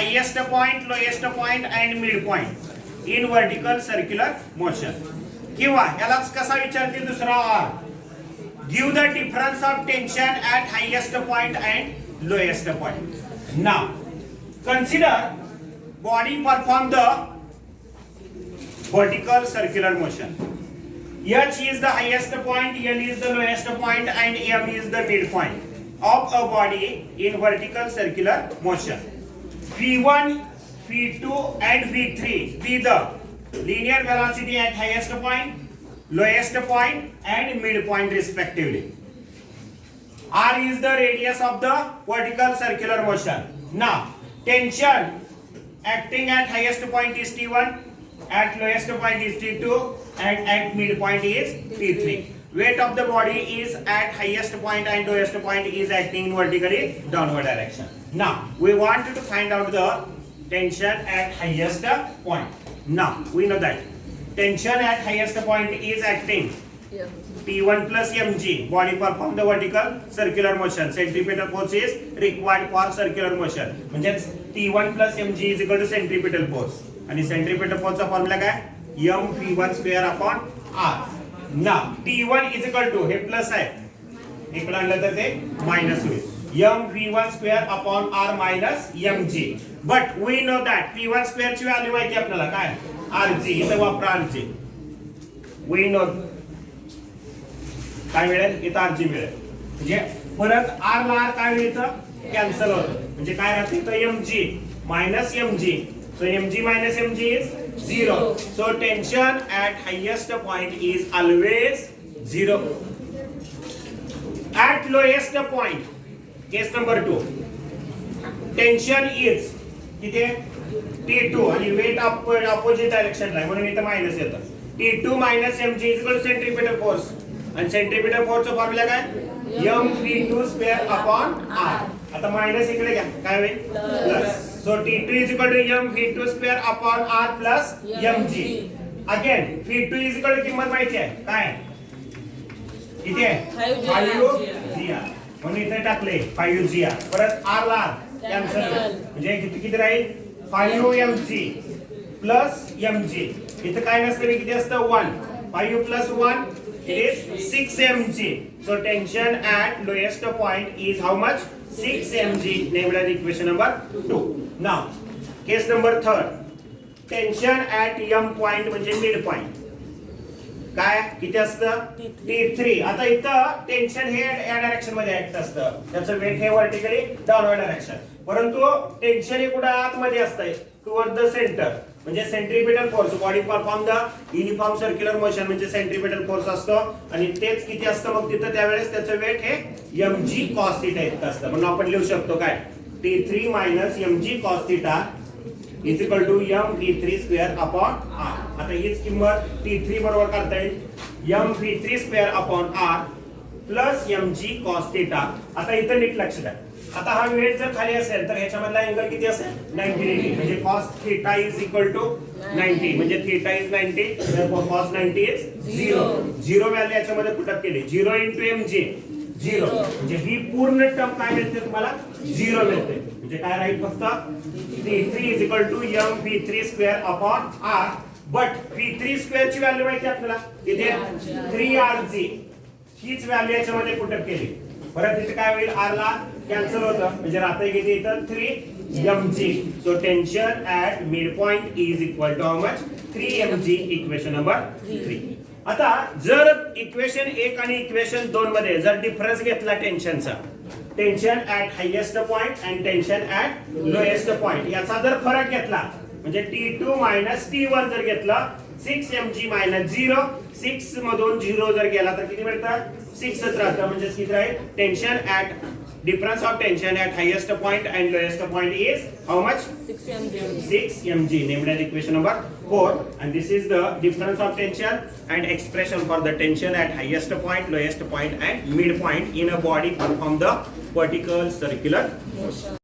highest point, lowest point and midpoint in vertical circular motion. किंवा यालाच कसा विचारतील दुसरा R, give the difference of tension at highest point and lowest point. Now consider body perform the vertical circular motion. H is the highest point, L is the lowest point and M is the midpoint of a body in vertical circular motion. V1, V2 and V3 be the linear velocity at highest point, lowest point and midpoint respectively. R is the radius of the vertical circular motion. Now tension acting at highest point is T1, at lowest point is T2 and at midpoint is T3. Weight of the body is at highest point and lowest point is acting in vertically downward direction. Now we want to find out the tension at highest point. Now we know that tension at highest point is acting P1 plus mg. Body perform the vertical circular motion. Centripetal force is required for circular motion. म्हणजे T1 plus mg is equal to centripetal force. आणि centripetal force चा formula काय? m v1 square upon r. Now T1 is equal to हे plus आहे, इकडे आणलं तर ते मायनस होईल. m v1 square upon r minus mg. But we know that p1 square ची व्हॅल्यू माहिती आपल्याला काय? rg. इथे वापरा rg. We know काय मिळेल? इथं rg मिळेल. म्हणजे परत r ला r काय मिळतं? कॅन्सल होतं. म्हणजे काय राहते? इथं mg minus mg. So mg minus mg is 0. So tension at highest point is always 0. At lowest point, case number 2, tension is किती? T2 आणि weight opposite direction ला म्हणून इथं मायनस येतं. T2 minus mg is equal to centripetal force. आणि centripetal force चा formula काय? m v2 square upon r. आता मायनस इकडे घ्या, काय होईल? Plus. So T2 is equal to m v2 square upon r plus mg. Again v2 is equal to किंमत माहिती आहे काय? किती आहे? 5gr. म्हणून इथे टाकले 5gr. परत r ला कॅन्सल म्हणजे किती राहील? 5mg plus mg. इथे काय नसतं, किती असतं? 1. 5 plus 1 is 6mg. So tension at lowest point is how much? 6mg. Named as equation number 2. Now case number 3, tension at m point म्हणजे mid point काय किती असतं? T3. आता इथं टेन्शन हे या डायरेक्शन मध्ये ऍक्ट असतं, त्याचं वेट हे वर्टिकली डाउनवर्ड डायरेक्शन. परंतु टेन्शन हे कुठे आतमध्ये असतंय? Toward the centre. म्हणजे centripetal force body perform the uniform circular motion म्हणजे सेंट्रिपेटल फोर्स असतो आणि तेच किती असतं मग तिथं त्यावेळेस त्याचं वेट हे mg cos थीटा इतकं असतं. म्हणून आपण लिहू शकतो काय? T3 minus mg cos theta is equal to m v3 square upon r. आता हीच किंमत T3 बरोबर करता येईल m v3 square upon r plus mg cos theta. आता इथं नीट लक्ष द्या. आता हा वेट जर खाली असेल तर ह्याच्यामधला अँगल किती असेल? 90 डिग्री. म्हणजे cos theta is equal to 90. म्हणजे theta is 90. therefore cos 90 is 0. 0 value याच्यामध्ये पुट अप केली. 0 into mg 0. म्हणजे ही पूर्ण टर्म काय मिळते तुम्हाला? 0 मिळते. म्हणजे काय राहील? फक्त T3 is equal to m v3 square upon r. But v3 square ची व्हॅल्यू माहिती आपल्याला? इथे 3rg. हीच व्हॅल्यू याच्यामध्ये पुट अप केली. परत इथे काय होईल? r ला कॅन्सल होतं म्हणजे राहते किती इथं? 3mg. So tension at midpoint is equal to how much? 3mg. Equation number 3. आता जर इक्वेशन 1 आणि इक्वेशन 2 मध्ये जर डिफरन्स घेतला टेन्शनचा, tension at highest point and tension at lowest point, याचा जर फरक घेतला म्हणजे T2 मायनस T1 जर घेतला 6mg मायनस 0, 6 मधून 0 जर गेला तर किती मिळतं? 6च राहतं. म्हणजे किती राहील? Tension at difference of tension at highest point and lowest point is how much? 6mg. Named as equation number 4. And this is the difference of tension and expression for the tension at highest point, lowest point and midpoint in a body perform the vertical circular motion.